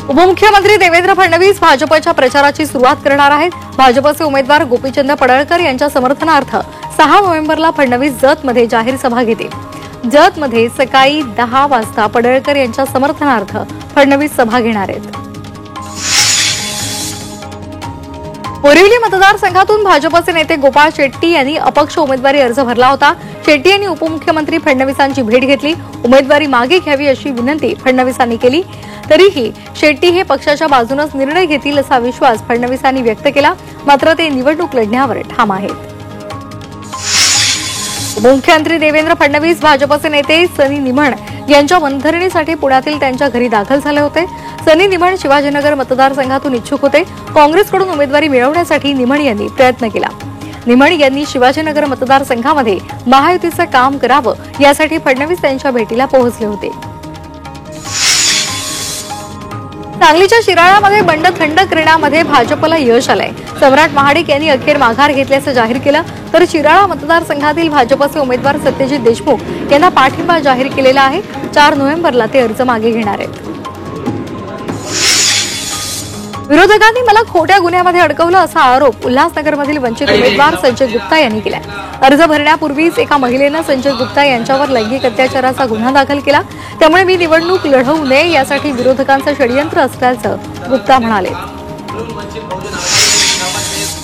उपमुख्यमंत्री देवेंद्र फडणवीस भाजपच्या प्रचाराची सुरुवात करणार आहेत। भाजपचे उमेदवार गोपीचंद पडळकर यांच्या समर्थनार्थ 6 नोव्हेंबरला फडणवीस जतमध्ये जाहीर सभा घेतील। जतमध्ये सकाळी 10 वाजता पडळकर यांच्या समर्थनार्थ फडणवीस सभा घेणार आहेत। बोरिवली मतदारसंघातून भाजपचे नेते गोपाळ शेट्टी यांनी अपक्ष उमेदवारी अर्ज भरला होता। शेट्टी यांनी उपमुख्यमंत्री फडणवीसांची भेट घेतली। उमेदवारी मागे घ्यावी अशी विनंती फडणवीसांनी केली। तरीही शेट्टी हे पक्षाच्या बाजूनच निर्णय घेतील असा विश्वास फडणवीसांनी व्यक्त केला। मात्र ते निवडणूक लढण्यावर ठाम आहेत। मुख्यमंत्री देवेंद्र फडणवीस भाजपचे नेते सनी निमण यांच्या मनधरणीसाठी पुण्यातील त्यांच्या घरी दाखल झाले होते। सनी निमण शिवाजीनगर मतदारसंघातून इच्छुक होते। काँग्रेसकडून उमेदवारी मिळवण्यासाठी निमण यांनी प्रयत्न केला। निमण यांनी शिवाजीनगर मतदारसंघामध्ये महायुतीचं काम करावं यासाठी फडणवीस त्यांच्या भेटीला पोहोचले होते। सांगलीच्या शिराळामध्ये बंड थंड करण्यामध्ये भाजपला यश आलंय। सम्राट महाडिक यांनी अखेर माघार घेतल्याचं जाहीर केलं, तर शिराळा मतदारसंघातील भाजपचे उमेदवार सत्यजित देशमुख यांना पाठिंबा जाहीर केलेला आहे। 4 नोव्हेंबरला ते अर्ज मागे घेणार आहेत। विरोधकांनी मला खोट्या गुन्ह्यामध्ये अडकवलं असा आरोप उल्हासनगरमधील वंचित उमेदवार संजय गुप्ता यांनी केलाय। अर्ज भरण्यापूर्वीच एका महिलेनं संजय गुप्ता यांच्यावर लैंगिक अत्याचाराचा गुन्हा दाखल केला, त्यामुळे मी निवडणूक लढवू नये यासाठी विरोधकांचं षडयंत्र असल्याचं गुप्ता म्हणाले।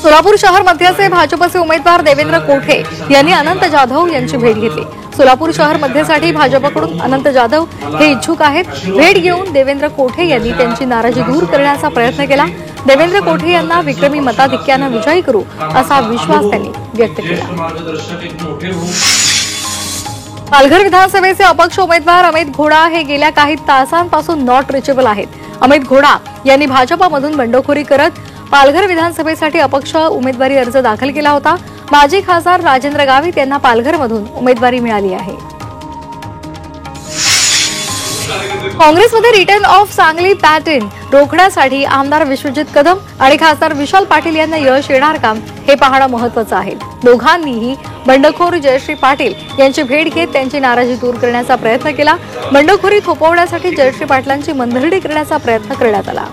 सोलापूर शहर मध्यचे भाजपचे उमेदवार देवेंद्र कोठे यांनी अनंत जाधव यांची भेट घेतली। सोलापूर शहर मध्येसाठी भाजपकडून अनंत जाधव हे इच्छुक आहेत। भेट घेऊन देवेंद्र कोठे यांनी त्यांची नाराजी दूर करण्याचा प्रयत्न केला। देवेंद्र कोठे यांना विक्रमी मताधिक्याने विजयी करू असा विश्वास त्यांनी व्यक्त केला। पालघर विधानसभेचे अपक्ष उमेदवार अमित घोडा हे गेल्या काही तासांपासून नॉट रिचेबल आहेत। अमित घोडा यांनी भाजपमधून बंडखोरी करत पालघर विधानसभेसाठी अपक्ष उमेदवारी अर्ज दाखल केला होता। माजी खासदार राजेंद्र गावित यांना पालघरमधून उमेदवारी मिळाली आहे। काँग्रेसमध्ये रिटर्न ऑफ सांगली पॅटर्न रोखण्यासाठी आमदार विश्वजित कदम आणि खासदार विशाल पाटील यांना यश येणार का हे पाहणं महत्त्वाचं आहे। दोघांनीही बंडखोर जयश्री पाटील यांची भेट घेत त्यांची नाराजी दूर करण्याचा प्रयत्न केला। बंडखोरी थोपवण्यासाठी जयश्री पाटलांची मनधरणी करण्याचा प्रयत्न करण्यात आला।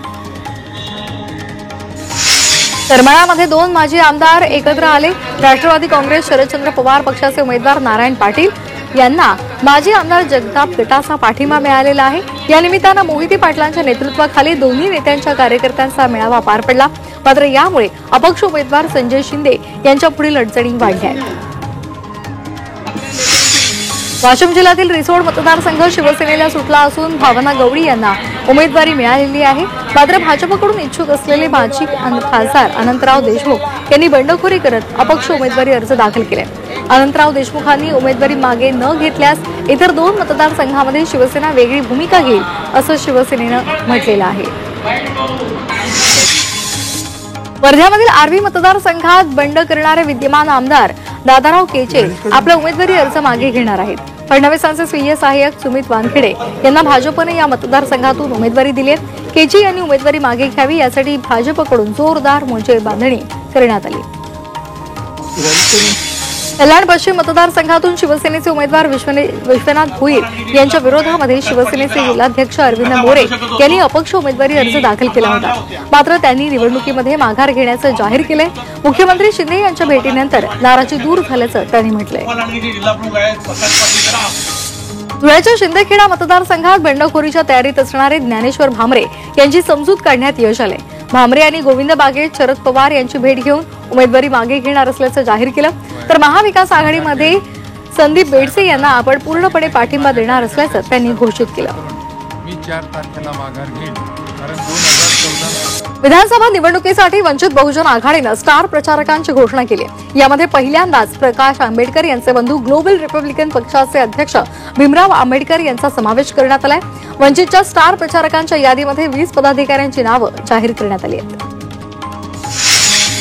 करमाळामध्ये 2 माजी आमदार एकत्र आले। राष्ट्रवादी काँग्रेस शरदचंद्र पवार पक्षाचे उमेदवार नारायण पाटील यांना माजी आमदार जगताप गटाचा पाठिंबा मिळालेला आहे। या निमित्तानं मोहिते पाटलांच्या नेतृत्वाखाली दोन्ही नेत्यांच्या कार्यकर्त्यांचा मेळावा पार पडला। मात्र यामुळे अपक्ष उमेदवार संजय शिंदे यांच्या पुढील अडचणी वाढल्या आहेत। वाशिम जिल्ह्यातील रिसोड मतदारसंघ शिवसेनेला सुटला असून भावना गवळी यांना उमेदवारी मिळालेली आहे। मात्र भाजपकडून इच्छुक असलेले माजी खासदार अनंतराव देशमुख यांनी बंडखोरी करत अपक्ष उमेदवारी अर्ज दाखल केले। अनंतराव देशमुखांनी उमेदवारी मागे न घेतल्यास इतर 2 मतदारसंघामध्ये शिवसेना वेगळी भूमिका घेईल असं शिवसेनेनं म्हटलेलं आहे। वर्ध्यामधील आर्वी मतदारसंघात बंड करणारे विद्यमान आमदार दादाराव केचे आपला उमेदवारी अर्ज मागे घेणार आहेत। फडणवीसांचे स्वीय सहाय्यक सुमित वानखेडे यांना भाजपने या मतदारसंघातून उमेदवारी दिली आहे। केचे यांनी उमेदवारी मागे घ्यावी यासाठी भाजपकडून जोरदार मोर्चे बांधणी करण्यात आली। कल्याण पश्चिम मतदारसंघातून शिवसेनेचे उमेदवार विश्वनाथ भोईर यांच्या विरोधामध्ये शिवसेनेचे जिल्हाध्यक्ष अरविंद मोरे यांनी अपक्ष उमेदवारी अर्ज दाखल केला होता। मात्र त्यांनी निवडणुकीमध्ये माघार घेण्याचं जाहीर केलंय। मुख्यमंत्री शिंदे यांच्या भेटीनंतर नाराजी दूर झाल्याचं त्यांनी म्हटलंय। धुळ्याच्या शिंदखेडा मतदारसंघात बंडखोरीच्या तयारीत असणारे ज्ञानेश्वर भामरे यांची समजूत काढण्यात यश आले। भामरे यांनी गोविंद बागेत शरद पवार यांची भेट घेऊन उमेदवारी मागे घेणार असल्याचं जाहीर केलं, तर महाविकास आघाडीमध्ये संदीप बेडसे यांना आपण पूर्णपणे पाठिंबा देणार असल्याचं त्यांनी घोषित केलं। मी 4 तारखेला माघार घेईन, कारण 2014 विधानसभा निवडणुकीसाठी वंचित बहुजन आघाडीनं स्टार प्रचारकांची घोषणा केली। यामध्ये पहिल्यांदाच प्रकाश आंबेडकर यांचे बंधू ग्लोबल रिपब्लिकन पक्षाचे अध्यक्ष भीमराव आंबेडकर यांचा समावेश करण्यात आलाय। वंचितच्या स्टार प्रचारकांच्या यादीमध्ये 20 पदाधिकाऱ्यांची नावं जाहीर करण्यात आली आहेत।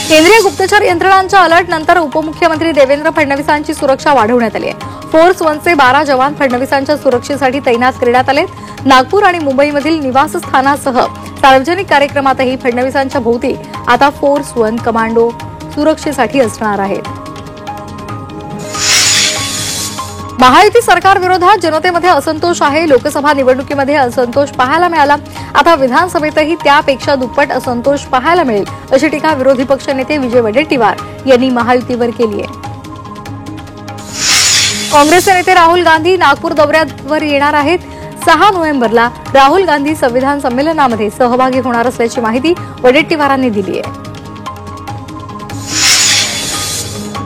केंद्रीय गुप्तचर यंत्रणांच्या अलर्ट नंतर उपमुख्यमंत्री देवेंद्र फडणवीसांची सुरक्षा वाढवण्यात आली आहे। फोर्स 1चे 12 जवान फडणवीसांच्या सुरक्षेसाठी तैनात करण्यात आले। नागपूर आणि मुंबईमधील निवासस्थानासह सार्वजनिक कार्यक्रमातही फडणवीसांच्या भोवती आता फोर्स 1 कमांडो सुरक्षेसाठी असणार आहेत। महायुती सरकार विरोधात जनतेमध्ये असंतोष आहे. लोकसभा निवडणुकीमध्ये असंतोष पाहायला मिळाला. आता विधानसभेतही त्यापेक्षा दुप्पट असंतोष पाहायला मिळेल, अशी टीका विरोधी पक्षनेते विजय वडेट्टीवार यांनी महायुतीवर केली आहे. काँग्रेसचे नेते राहुल गांधी नागपूर दौऱ्यावर येणार आहेत. 6 नोव्हेंबरला राहुल गांधी संविधान संमेलनामध्ये सहभागी होणार असल्याची माहिती वडेट्टीवारांनी दिली आहे.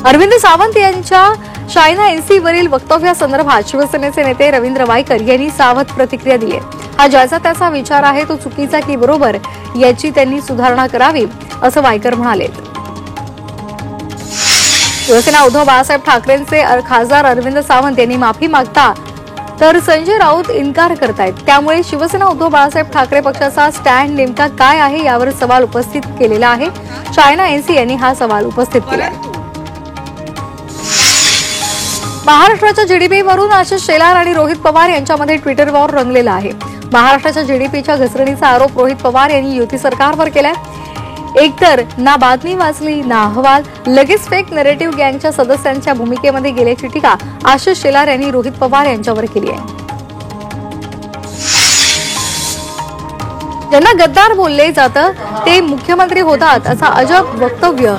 अरविंद सावंत यांच्या चायना एनसीवरील वक्तव्यासंदर्भात शिवसेनेचे नेते रवींद्र वायकर यांनी सावध प्रतिक्रिया दिली आहे. हा ज्याचा त्याचा विचार आहे, तो चुकीचा की बरोबर याची त्यांनी सुधारणा करावी, असं वायकर म्हणाले. शिवसेना उद्धव बाळासाहेब ठाकरेंचे खासदार अरविंद सावंत यांनी माफी मागता तर संजय राऊत इन्कार करतायत. त्यामुळे शिवसेना उद्धव बाळासाहेब ठाकरे पक्षाचा स्टँड नेमका काय आहे यावर सवाल उपस्थित केलेला आहे. चायना एनसी यांनी हा सवाल उपस्थित केला. महाराष्ट्राच्या जीडीपीवरून आशिष शेलार आणि रोहित पवार यांच्यामध्ये ट्विटर वॉर रंगलेला आहे. महाराष्ट्राच्या जीडीपीच्या घसरणीचा आरोप रोहित पवार यांनी युती सरकारवर केलाय. एकतर ना बातमी वाचली ना अहवाल, लगेच फेक नरेटिव्ह गँगच्या सदस्यांच्या भूमिकेमध्ये गेल्याची टीका आशिष शेलार यांनी रोहित पवार यांच्यावर केली आहे. ज्यांना गद्दार बोलले जातं ते मुख्यमंत्री होतात, असा अजब वक्तव्य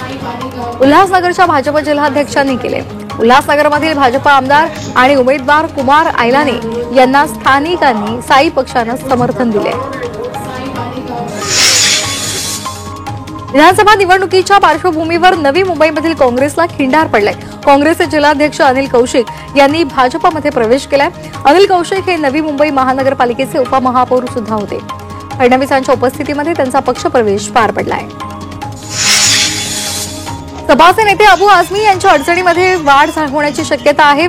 उल्हासनगरच्या भाजप जिल्हाध्यक्षांनी केले. उल्हासनगरमधील भाजप आमदार आणि उमेदवार कुमार आयलाने यांना स्थानिकांनी साई पक्षानं समर्थन दिले. विधानसभा निवडणुकीच्या पार्श्वभूमीवर नवी मुंबईमधील काँग्रेसला खिंडार पडलाय. काँग्रेसचे जिल्हाध्यक्ष अनिल कौशिक यांनी भाजपमध्ये प्रवेश केलाय. अनिल कौशिक हे नवी मुंबई महानगरपालिकेचे उपमहापौर सुद्धा होते. फडणवीसांच्या उपस्थितीमध्ये त्यांचा पक्षप्रवेश पार पडलाय. सपाचे नेते अबू आझमी यांच्या अडचणीमध्ये वाढ होण्याची शक्यता आहे.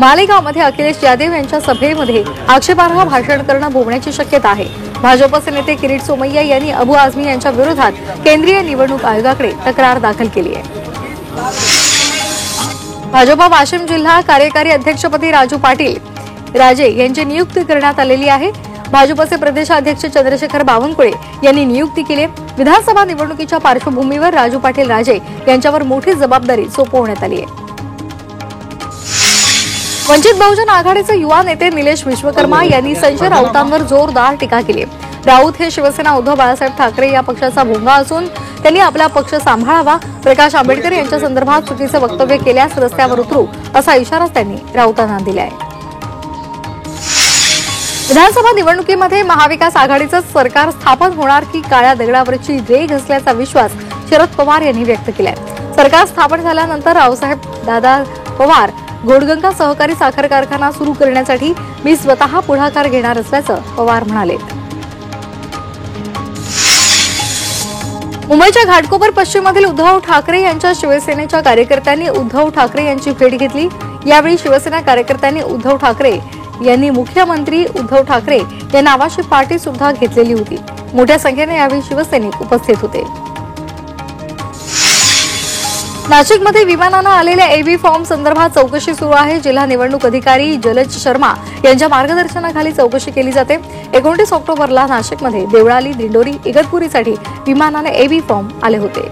मालेगावमध्ये अखिलेश यादव यांच्या सभेमध्ये आक्षेपार्ह भाषण करणं भोवण्याची शक्यता आहे. भाजपचे नेते किरीट सोमय्या यांनी अबू आझमी यांच्या विरोधात केंद्रीय निवडणूक आयोगाकडे तक्रार दाखल केली आहे. भाजप वाशिम जिल्हा कार्यकारी अध्यक्षपदी राजू पाटील राजे यांची नियुक्ती करण्यात आलेली आहे. भाजपचे प्रदेशाध्यक्ष चंद्रशेखर बावनकुळे यांनी नियुक्ती केली आहे. विधानसभा निवडणुकीच्या पार्श्वभूमीवर राजू पाटील राजे यांच्यावर मोठी जबाबदारी सोपवण्यात आली आहे. वंचित बहुजन आघाडीचे युवा नेते निलेश विश्वकर्मा यांनी संजय राऊतांवर जोरदार टीका केली. राऊत हे शिवसेना उद्धव बाळासाहेब ठाकरे या पक्षाचा भोंगा असून त्यांनी आपला पक्ष सांभाळावा. प्रकाश आंबेडकर यांच्या संदर्भात चुकीचे वक्तव्य केल्यास रस्त्यावर उतरू, असा इशारा त्यांनी राऊतांना दिला आहे. विधानसभा निवडणुकीमध्ये महाविकास आघाडीचं सरकार स्थापन होणार की काळ्या दगडावरची रेघ असल्याचा विश्वास शरद पवार यांनी व्यक्त केलाय. सरकार स्थापन झाल्यानंतर रावसाहेब दादा पवार घोडगंगा सहकारी साखर कारखाना सुरू करण्यासाठी मी स्वतः पुढाकार घेणार असल्याचं पवार म्हणाले. मुंबईच्या घाटकोपर पश्चिममधील उद्धव ठाकरे यांच्या शिवसेनेच्या कार्यकर्त्यांनी उद्धव ठाकरे यांची भेट घेतली. यावेळी शिवसेना कार्यकर्त्यांनी उद्धव ठाकरे यांनी मुख्यमंत्री उद्धव ठाकरे या नावाची पार्टी सुद्धा घेतलेली होती. मोठ्या संख्येने यावेळी शिवसैनिक उपस्थित होते. नाशिकमध्ये विमानानं आलेल्या एबी फॉर्म संदर्भात चौकशी सुरू आहे. जिल्हा निवडणूक अधिकारी जलज शर्मा यांच्या मार्गदर्शनाखाली चौकशी केली जाते. 29 ऑक्टोबरला नाशिकमध्ये देवळाली, दिंडोरी, इगतपुरीसाठी विमानाने एबी फॉर्म आले होते.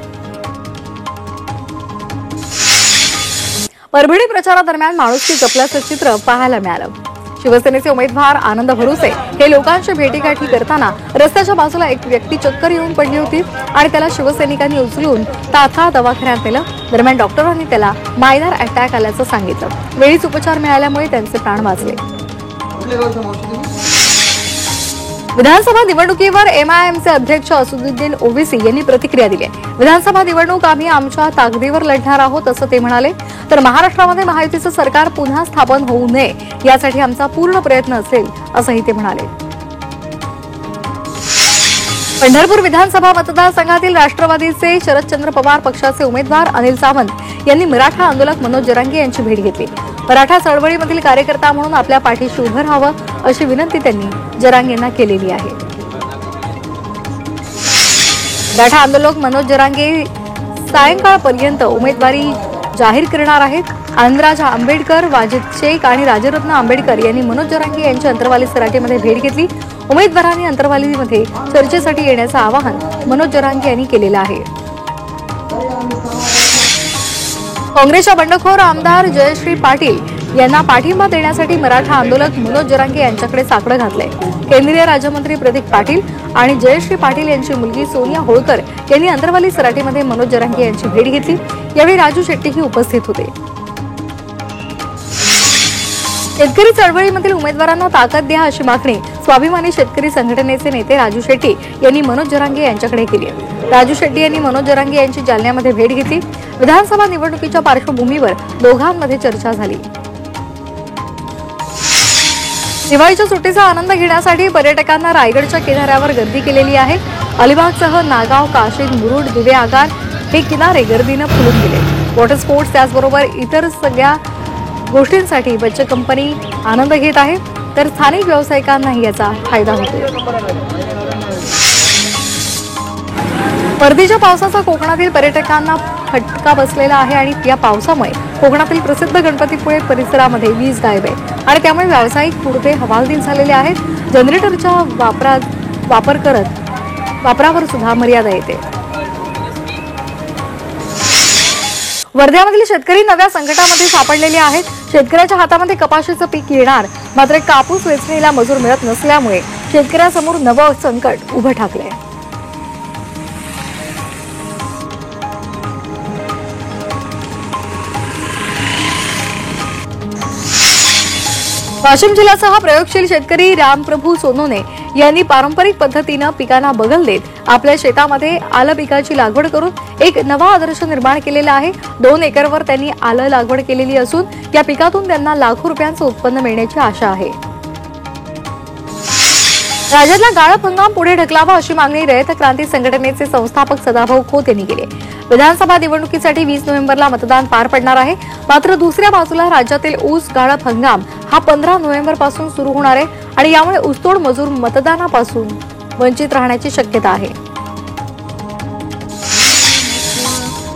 परभणी प्रचारादरम्यान माणुसकी जपल्याचं चित्र पाहायला मिळालं. शिवसेनेचे उमेदवार आनंद भरुसे हे लोकांची भेटीगाठी करताना रस्त्याच्या बाजूला एक व्यक्ती चक्कर येऊन पडली होती आणि त्याला शिवसैनिकांनी उचलून तात्काळ दवाखान्यात नेलं. दरम्यान डॉक्टरांनी त्याला मायनर अटॅक आल्याचं सांगितलं. वेळीच उपचार मिळाल्यामुळे त्यांचे प्राण वाचले. विधानसभा निवडणुकीवर एमआयएमचे अध्यक्ष असदुद्दीन ओवेसी यांनी प्रतिक्रिया दिली. विधानसभा निवडणूक आम्ही आमच्या ताकदीवर लढणार आहोत, असं ते म्हणाले. तर महाराष्ट्रामध्ये महायुतीचं सरकार पुन्हा स्थापन होऊ नये यासाठी आमचा पूर्ण प्रयत्न असेल, असंही ते म्हणाले. पंढरपूर विधानसभा मतदारसंघातील राष्ट्रवादीचे शरदचंद्र पवार पक्षाचे उमेदवार अनिल सावंत यांनी मराठा आंदोलक मनोज जरांगे यांची भेट घेतली. मराठा चळवळीमधील कार्यकर्ता म्हणून आपल्या पाठीशी उभं राहावं अशी विनंती त्यांनी जरांगेंना केलेली आहे. मराठा आंदोलक मनोज जरांगे सायंकाळपर्यंत उमेदवारी जाहीर करणार आहेत. आनंदराज आंबेडकर, वाजिद शेख आणि राजरत्न आंबेडकर यांनी मनोज जरांगे यांची अंतरवाली सराटीमध्ये भेट घेतली. उमेदवारांनी अंतरवालीमध्ये चर्चेसाठी येण्याचं आवाहन मनोज जरांगे यांनी केलेलं आहे. काँग्रेसच्या बंडखोर आमदार जयश्री पाटील यांना पाठिंबा देण्यासाठी मराठा आंदोलक मनोज जरांगे यांच्याकडे साकडं घातलंय। केंद्रीय राज्यमंत्री प्रदीप पाटील आणि जयश्री पाटील यांची मुलगी सोनिया होळकर यांनी अंतरवाली सराटीमध्ये मनोज जरांगे यांची भेट घेतली। यावेळी राजू शेट्टीही उपस्थित होते। शेतकरी चळवळीमधील उमेदवारांना ताकद द्या अशी मागणी स्वाभिमानी शेतकरी संघटनेचे नेते राजू शेट्टी यांनी मनोज जरांगे यांच्याकडे केली आहे। राजू शेट्टी यांनी मनोज जरांगे यांची जालन्यामध्ये भेट घेतली। विधानसभा निवडणुकीच्या पार्श्वभूमीवर दोघांमध्ये चर्चा झाली। दिवाळीच्या सुट्टीचा आनंद घेण्यासाठी पर्यटकांना रायगडच्या किनाऱ्यावर गर्दी केलेली आहे। अलिबागसह नागाव, काशीद, मुरुड, दिवे आगार हे किनारे गर्दीनं फुलून गेले। वॉटर स्पोर्ट्स त्याचबरोबर इतर सगळ्या गोष्टींसाठी बच्चे कंपनी आनंद घेत आहे, तर स्थानिक व्यावसायिकांनाही याचा फायदा होतो। परतीच्या पावसाचा कोकणातील पर्यटकांना फटका बसलेला आहे आणि या पावसामुळे कोकणातील प्रसिद्ध गणपतीपुळे परिसरामध्ये वीज गायब आहे आणि त्यामुळे व्यावसायिक पुरते हवालदिल झालेले आहेत। जनरेटरच्या वापरावर सुद्धा मर्यादा येते। वर्ध्यामधील शेतकरी नव्या संकटामध्ये सापडलेले आहेत। शेतकऱ्याच्या हातामध्ये कपाशीचं पीक येणार, मात्र कापूस वेचणीला मजूर मिळत नसल्यामुळे शेतकऱ्यासमोर नवं संकट उभं ठाकलंय। वाशिम जिल्ह्याचा प्रयोगशील शेतकरी रामप्रभू सोनोने यांनी पारंपरिक पद्धतीनं पिकांना बगल देत आपल्या शेतामध्ये आलं पिकाची लागवड करून एक नवा आदर्श निर्माण केलेला आहे। 2 एकरवर त्यांनी आलं लागवड केलेली असून या पिकातून त्यांना लाखो रुपयांचं उत्पन्न मिळण्याची आशा आहे। राज्यातला गाळप हंगाम पुढे ढकलावा अशी मागणी रयत क्रांती संघटनेचे संस्थापक सदाभाऊ खोत यांनी केली। विधानसभा निवडणुकीसाठी 20 नोव्हेंबरला मतदान पार पडणार आहे, मात्र दुसऱ्या बाजूला राज्यातील ऊस गाळप हंगाम हा 15 नोव्हेंबरपासून सुरू होणार आहे आणि यामुळे ऊसतोड मजूर मतदानापासून वंचित राहण्याची शक्यता आहे।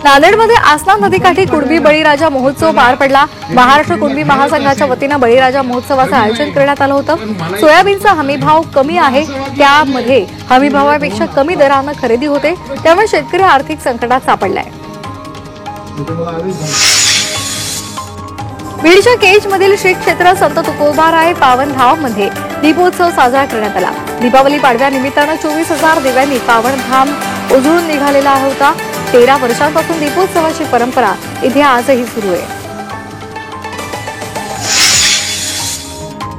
नांदेडमध्ये आसना नदीकाठी कुणबी बळीराजा महोत्सव पार पडला। महाराष्ट्र कुणबी महासंघाच्या वतीनं बळीराजा महोत्सवाचं आयोजन करण्यात आलं होतं। सोयाबीनचा हमीभाव कमी आहे, त्यामध्ये हमीभावापेक्षा कमी दरानं खरेदी होते, त्यामुळे शेतकरी आर्थिक संकटात सापडलाय। बीडच्या केजमधील श्री क्षेत्र संत तुकोबाराय पावन धाममध्ये दीपोत्सव साजरा करण्यात आला। दीपावली पाडव्यानिमित्तानं 24,000 दिव्यांनी पावन धाम उजळून निघालेला होता। 13 वर्षांपासून दीपोत्सवाची परंपरा इथे आजही सुरू आहे।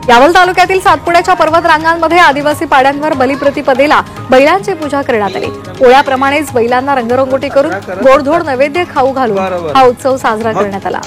यावल तालुक्यातील सातपुड्याच्या पर्वत रांगांमध्ये आदिवासी पाड्यांवर बलिप्रतिपदेला बैलांची पूजा करण्यात आली। पोळ्याप्रमाणेच बैलांना रंगरंगोटी करून गोडधोड नैवेद्य खाऊ घालून हा उत्सव साजरा करण्यात आला।